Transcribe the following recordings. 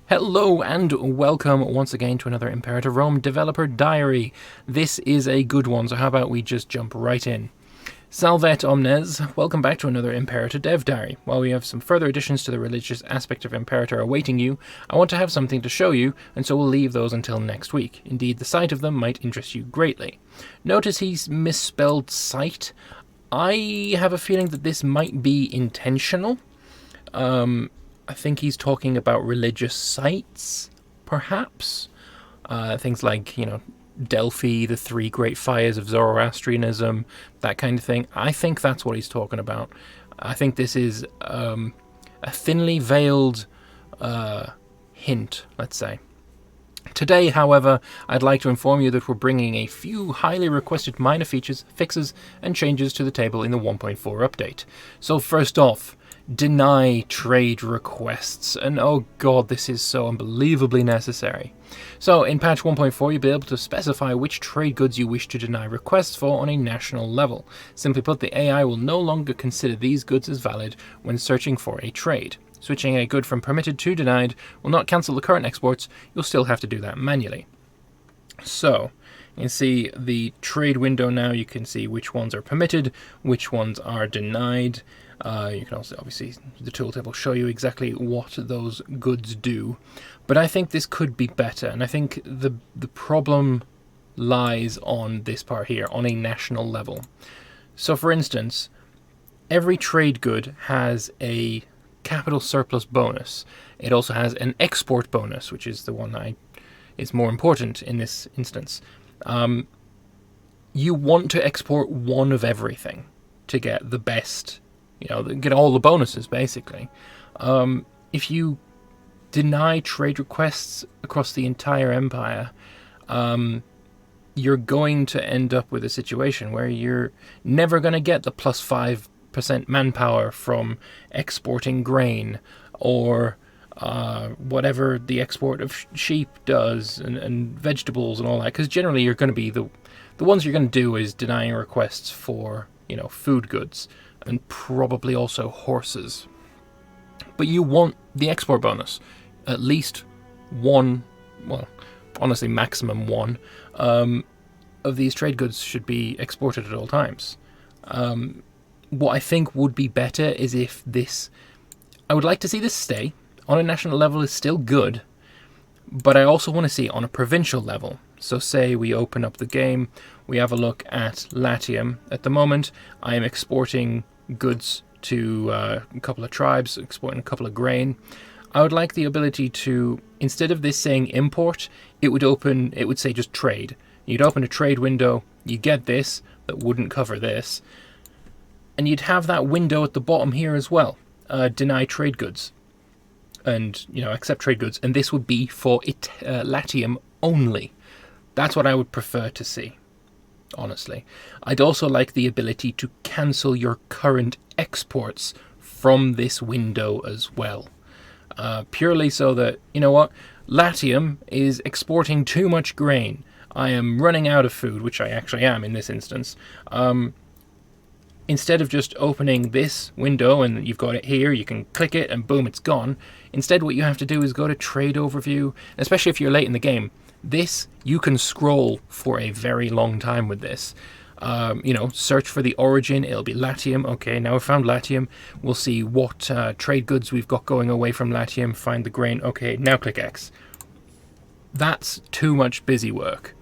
Hello and welcome once again to another Imperator Rome Developer Diary. This is a good one, so how about we just jump right in. Salvet Omnes, welcome back to another Imperator Dev Diary. While we have some further additions to the religious aspect of Imperator awaiting you, I want to have something to show you, and so we'll leave those until next week. Indeed, the sight of them might interest you greatly. Notice he's misspelled sight. I have a feeling that this might be intentional. I think he's talking about religious sites, perhaps. Things like, Delphi, the three great fires of Zoroastrianism, that kind of thing. I think that's what he's talking about. I think this is a thinly veiled hint, let's say. Today, however, I'd like to inform you that we're bringing a few highly requested minor features, fixes, and changes to the table in the 1.4 update. So first off, deny trade requests, and oh god, this is so unbelievably necessary. So in patch 1.4 you'll be able to specify which trade goods you wish to deny requests for on a national level. Simply put, the AI will no longer consider these goods as valid when searching for a trade. Switching a good from permitted to denied will not cancel the current exports, you'll still have to do that manually. So, you can see the trade window now, you can see which ones are permitted, which ones are denied. You can also, obviously, the tooltip will show you exactly what those goods do. But I think this could be better, and I think the problem lies on this part here, on a national level. So, for instance, every trade good has a capital surplus bonus. It also has an export bonus, which is the one that is more important in this instance. You want to export one of everything to get the best, get all the bonuses, basically. If you deny trade requests across the entire empire, you're going to end up with a situation where you're never going to get the plus 5% manpower from exporting grain or whatever the export of sheep does and vegetables and all that, because generally you're going to be the ones you're going to do is denying requests for food goods and probably also horses. But you want the export bonus. At least one, well, honestly maximum one, of these trade goods should be exported at all times. What I think would be better is if this, I would like to see this stay on a national level is still good, but I also want to see it on a provincial level. So say we open up the game, we have a look at Latium. At the moment, I am exporting goods to a couple of tribes, exporting a couple of grain. I would like the ability to, instead of this saying import, it would say just trade. You'd open a trade window, you get this, that wouldn't cover this, and you'd have that window at the bottom here as well, deny trade goods, and accept trade goods, and this would be for Latium only. That's what I would prefer to see, honestly. I'd also like the ability to cancel your current exports from this window as well, purely so that, Latium is exporting too much grain. I am running out of food, which I actually am in this instance. Instead of just opening this window and you've got it here, you can click it and boom, it's gone. Instead, what you have to do is go to trade overview, especially if you're late in the game. This, you can scroll for a very long time with this. Search for the origin, it'll be Latium. Okay, now we've found Latium. We'll see what trade goods we've got going away from Latium, find the grain. Okay, now click X. That's too much busy work.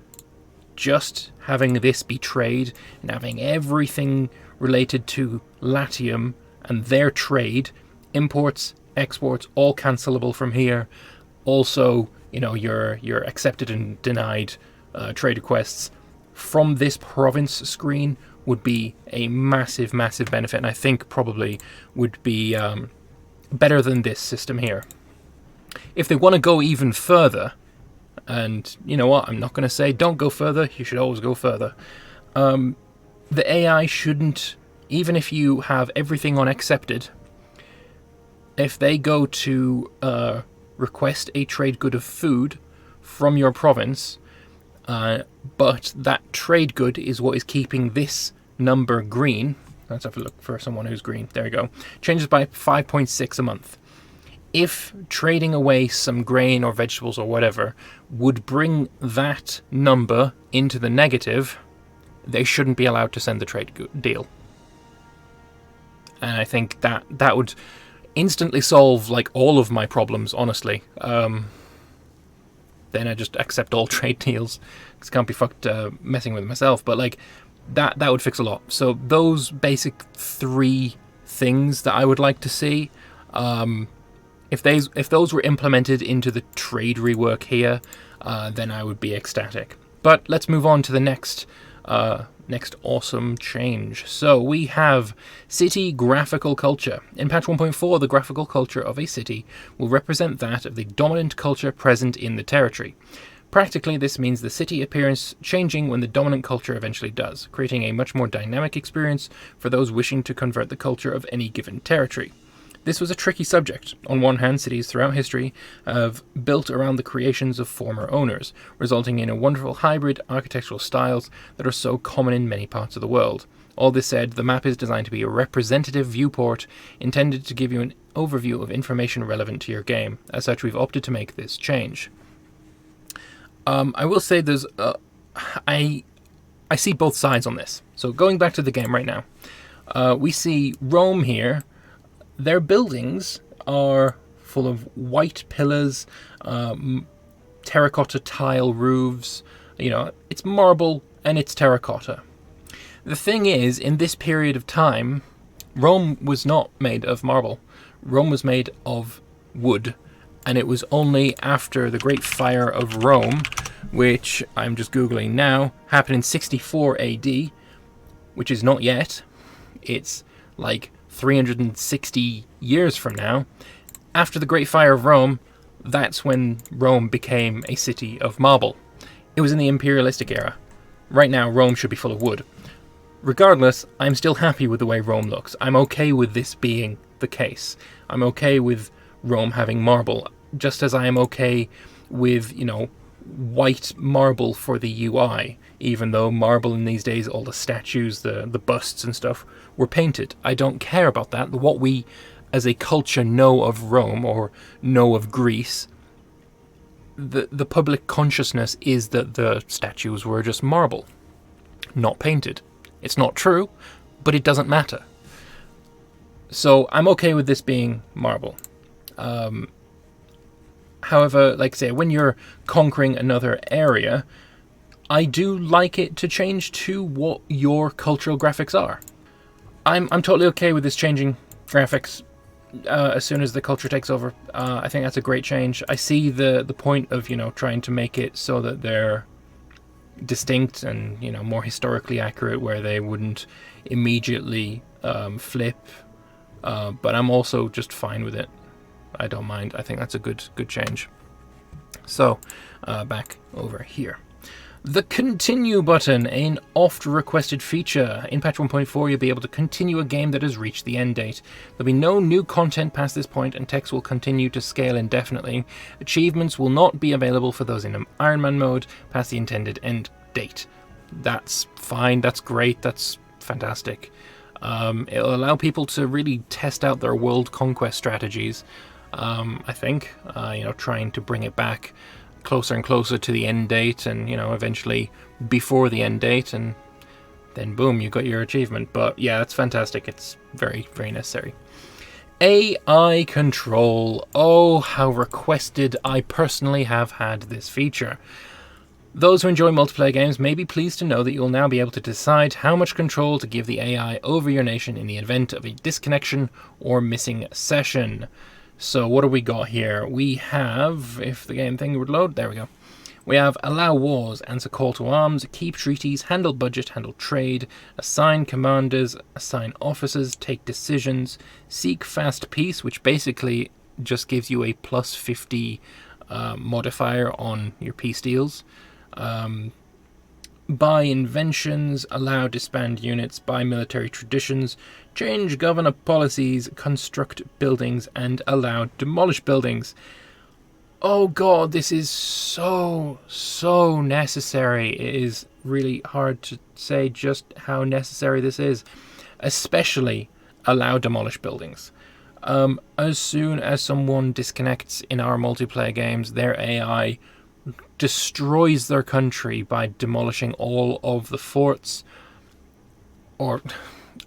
Just having this be trade and having everything related to Latium and their trade, imports, exports, all cancelable from here. Also, your accepted and denied trade requests from this province screen would be a massive, massive benefit, and I think probably would be better than this system here. If they want to go even further, and you know what, I'm not going to say don't go further, you should always go further. The AI shouldn't, even if you have everything on accepted, if they go to request a trade good of food from your province, but that trade good is what is keeping this number green. Let's have a look for someone who's green. There we go. Changes by 5.6 a month. if trading away some grain or vegetables or whatever would bring that number into the negative, they shouldn't be allowed to send the trade deal. And I think that would instantly solve like all of my problems, honestly. Then I just accept all trade deals, because I can't be fucked messing with myself. But like that would fix a lot. So those basic 3 things that I would like to see, if those were implemented into the trade rework here, then I would be ecstatic. But let's move on to the next awesome change. So we have city graphical culture. In patch 1.4, the graphical culture of a city will represent that of the dominant culture present in the territory. Practically, this means the city appearance changing when the dominant culture eventually does, creating a much more dynamic experience for those wishing to convert the culture of any given territory. This was a tricky subject. On one hand, cities throughout history have built around the creations of former owners, resulting in a wonderful hybrid architectural styles that are so common in many parts of the world. All this said, the map is designed to be a representative viewport intended to give you an overview of information relevant to your game. As such, we've opted to make this change. I will say there's... I see both sides on this. So going back to the game right now, we see Rome here. Their buildings are full of white pillars, terracotta tile roofs. You know, it's marble and it's terracotta. The thing is, in this period of time, Rome was not made of marble. Rome was made of wood. And it was only after the Great Fire of Rome, which I'm just Googling now, happened in 64 AD, which is not yet. It's like 360 years from now. After the Great Fire of Rome, that's when Rome became a city of marble. It was in the imperialistic era. Right now, Rome should be full of wood. Regardless, I'm still happy with the way Rome looks. I'm okay with this being the case. I'm okay with Rome having marble, just as I am okay with, white marble for the UI, even though marble in these days, all the statues, the busts and stuff, were painted. I don't care about that. What we, as a culture, know of Rome, or know of Greece, the public consciousness is that the statues were just marble, not painted. It's not true, but it doesn't matter. So I'm okay with this being marble. However, like I say, when you're conquering another area, I do like it to change to what your cultural graphics are. I'm totally okay with this changing graphics as soon as the culture takes over. I think that's a great change. I see the point of, trying to make it so that they're distinct and, more historically accurate, where they wouldn't immediately flip. But I'm also just fine with it. I don't mind. I think that's a good change. So, back over here. The continue button, an oft-requested feature. In patch 1.4, you'll be able to continue a game that has reached the end date. There'll be no new content past this point, and text will continue to scale indefinitely. Achievements will not be available for those in Iron Man mode past the intended end date. That's fine. That's great. That's fantastic. It'll allow people to really test out their world conquest strategies. I think, trying to bring it back closer and closer to the end date, and, eventually before the end date, and then boom, you got your achievement. But yeah, it's fantastic. It's very, very necessary. AI control. Oh, how requested. I personally have had this feature. Those who enjoy multiplayer games may be pleased to know that you'll now be able to decide how much control to give the AI over your nation in the event of a disconnection or missing session. So what do we got here? We have, if the game thing would load, there we go. We have allow wars, answer call to arms, keep treaties, handle budget, handle trade, assign commanders, assign officers, take decisions, seek fast peace, which basically just gives you a plus 50 modifier on your peace deals. Buy inventions, allow disband units, buy military traditions, change governor policies, construct buildings, and allow demolish buildings. Oh god, this is so necessary. It is really hard to say just how necessary this is. Especially allow demolish buildings. As soon as someone disconnects in our multiplayer games, their AI destroys their country by demolishing all of the forts. Or,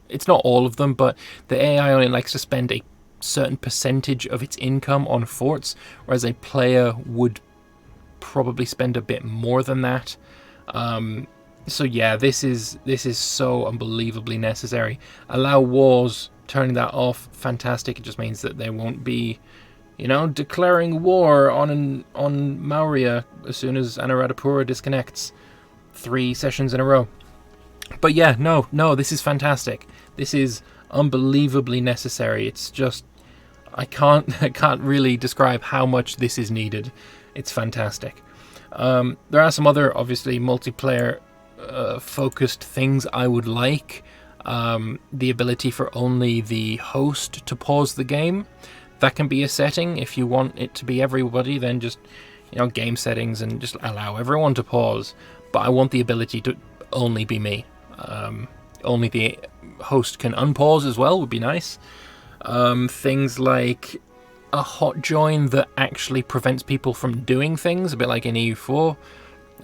it's not all of them, but the AI only likes to spend a certain percentage of its income on forts, whereas a player would probably spend a bit more than that. So yeah, this is so unbelievably necessary. Allow wars, turning that off, fantastic. It just means that they won't be, declaring war on Maurya as soon as Anuradhapura disconnects 3 sessions in a row. But yeah, no, this is fantastic. This is unbelievably necessary. It's just, I can't really describe how much this is needed. It's fantastic. There are some other, obviously, multiplayer focused things I would like. The ability for only the host to pause the game. That can be a setting. If you want it to be everybody, then just, game settings and just allow everyone to pause. But I want the ability to only be me. Only the host can unpause as well would be nice. Things like a hot join that actually prevents people from doing things, a bit like in EU4.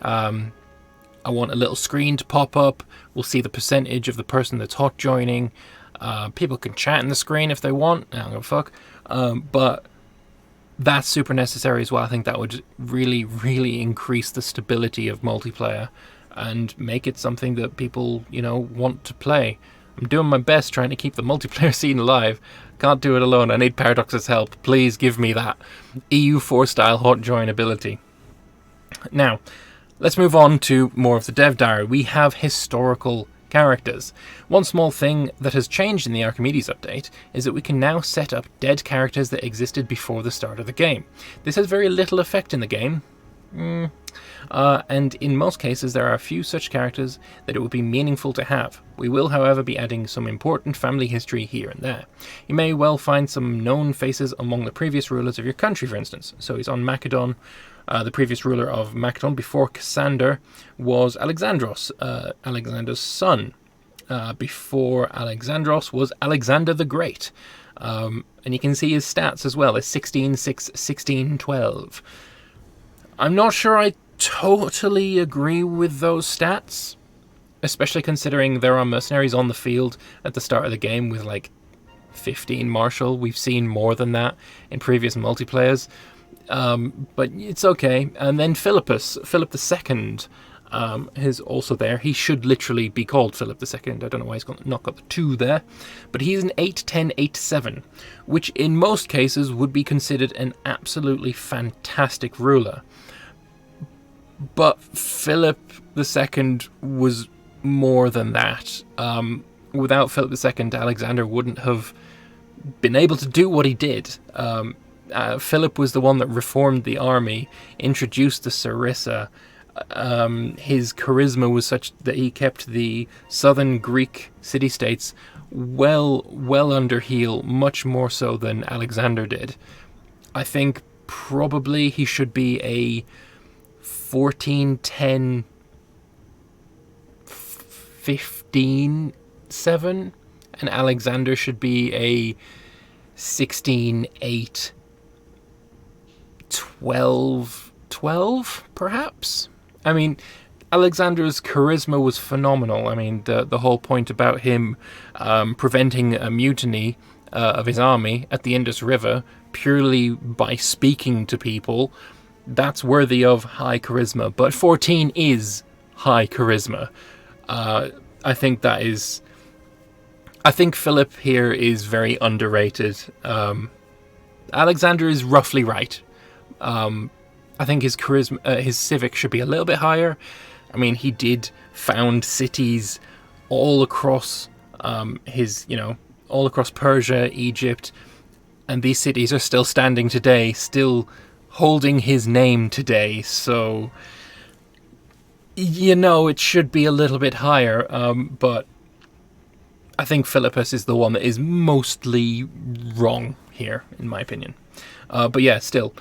I want a little screen to pop up. We'll see the percentage of the person that's hot joining. People can chat in the screen if they want. I don't give a fuck. But that's super necessary as well. I think that would really, really increase the stability of multiplayer and make it something that people, want to play. I'm doing my best trying to keep the multiplayer scene alive. Can't do it alone. I need Paradox's help. Please give me that EU4 style hot join ability. Now, let's move on to more of the dev diary. We have historical characters. One small thing that has changed in the Archimedes update is that we can now set up dead characters that existed before the start of the game. This has very little effect in the game. And in most cases there are a few such characters that it would be meaningful to have. We will, however, be adding some important family history here and there. You may well find some known faces among the previous rulers of your country, for instance. So he's on Macedon. The previous ruler of Macedon before Cassander was Alexandros, Alexander's son. Before Alexandros was Alexander the Great. And you can see his stats as well, as 16, 6, 16, 12. I'm not sure I totally agree with those stats, especially considering there are mercenaries on the field at the start of the game with like 15 martial. We've seen more than that in previous multiplayers, but it's okay. And then Philip II, is also there. He should literally be called Philip II. I don't know why he's not got the 2 there, but he's an 810, 87, which in most cases would be considered an absolutely fantastic ruler. But Philip II was more than that. Without Philip II, Alexander wouldn't have been able to do what he did. Philip was the one that reformed the army, introduced the Sarissa. His charisma was such that he kept the southern Greek city-states well under heel, much more so than Alexander did. I think probably he should be a 14, 10, 15, 7, and Alexander should be a 16, 8, 12, 12, perhaps? I mean, Alexander's charisma was phenomenal. I mean, the whole point about him preventing a mutiny of his army at the Indus River purely by speaking to people, that's worthy of high charisma. But 14 is high charisma. I think Philip here is very underrated. Alexander is roughly right. I think his charisma, his civic should be a little bit higher. I mean, he did found cities all across all across Persia, Egypt, and these cities are still standing today, still holding his name today. So, it should be a little bit higher. But I think Philippus is the one that is mostly wrong here, in my opinion. But yeah, still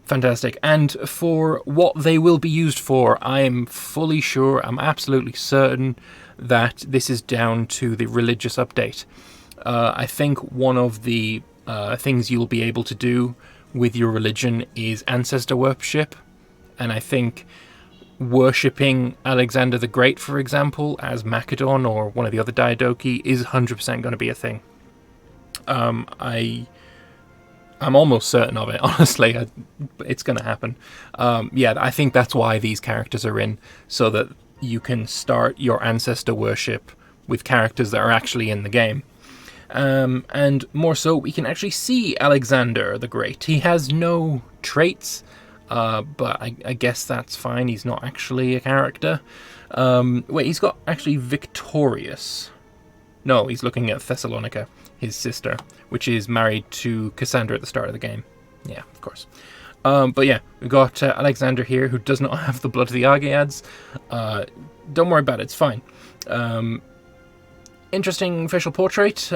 fantastic. And for what they will be used for, I'm fully sure, I'm absolutely certain that this is down to the religious update. I think one of the things you'll be able to do with your religion is ancestor worship, and I think worshipping Alexander the Great, for example, as Macedon or one of the other Diadochi is 100% going to be a thing. I'm almost certain of it, honestly. It's going to happen. Yeah, I think that's why these characters are in, so that you can start your ancestor worship with characters that are actually in the game. And more so, we can actually see Alexander the Great. He has no traits, but I guess that's fine. He's not actually a character. Wait, he's got actually victorious. No, he's looking at Thessalonica, his sister, which is married to Cassandra at the start of the game. Yeah, of course. But yeah, we've got Alexander here, who does not have the blood of the Argeads. Don't worry about it, it's fine. Interesting facial portrait.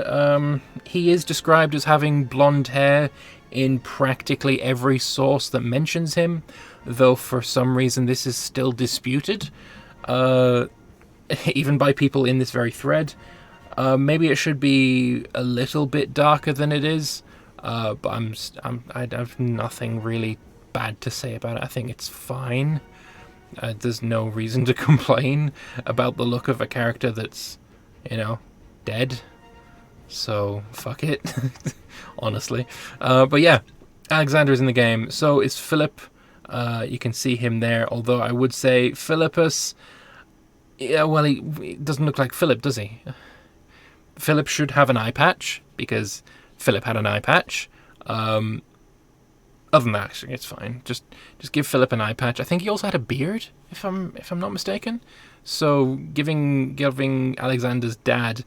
He is described as having blonde hair in practically every source that mentions him, though for some reason this is still disputed, even by people in this very thread. Maybe it should be a little bit darker than it is, but I have nothing really bad to say about it. I think it's fine. There's no reason to complain about the look of a character that's, dead. So, fuck it. Honestly. But yeah, Alexander's in the game. So is Philip. You can see him there, although I would say Philippus... Yeah, well, he doesn't look like Philip, does he? Philip should have an eye patch, because Philip had an eye patch. Other than that, actually, it's fine. Just give Philip an eye patch. I think he also had a beard, if I'm not mistaken. So giving Alexander's dad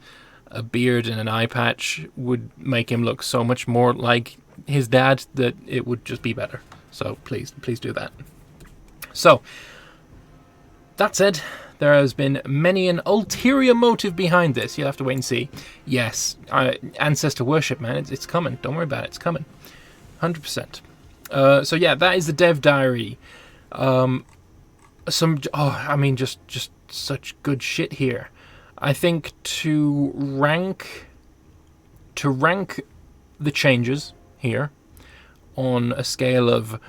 a beard and an eye patch would make him look so much more like his dad that it would just be better. So please do that. So that said, there has been many an ulterior motive behind this. You'll have to wait and see. Yes, ancestor worship, man. It's coming. Don't worry about it. It's coming. 100%. So yeah, that is the dev diary. Just such good shit here. I think to rank the changes here on a scale of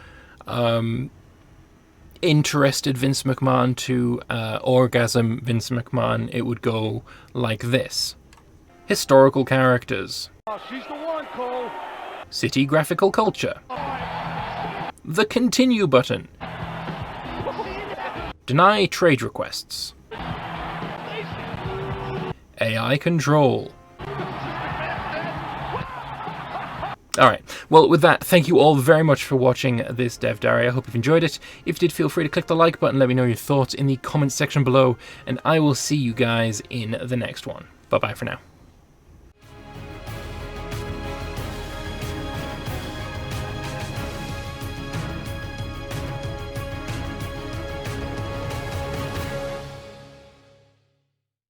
interested Vince McMahon to orgasm Vince McMahon, it would go like this. Historical characters. She's the one, Cole. City graphical culture. The continue button. Deny trade requests. AI control. Alright, well with that, thank you all very much for watching this Dev Diary. I hope you've enjoyed it. If you did, feel free to click the like button, let me know your thoughts in the comments section below, and I will see you guys in the next one. Bye bye for now.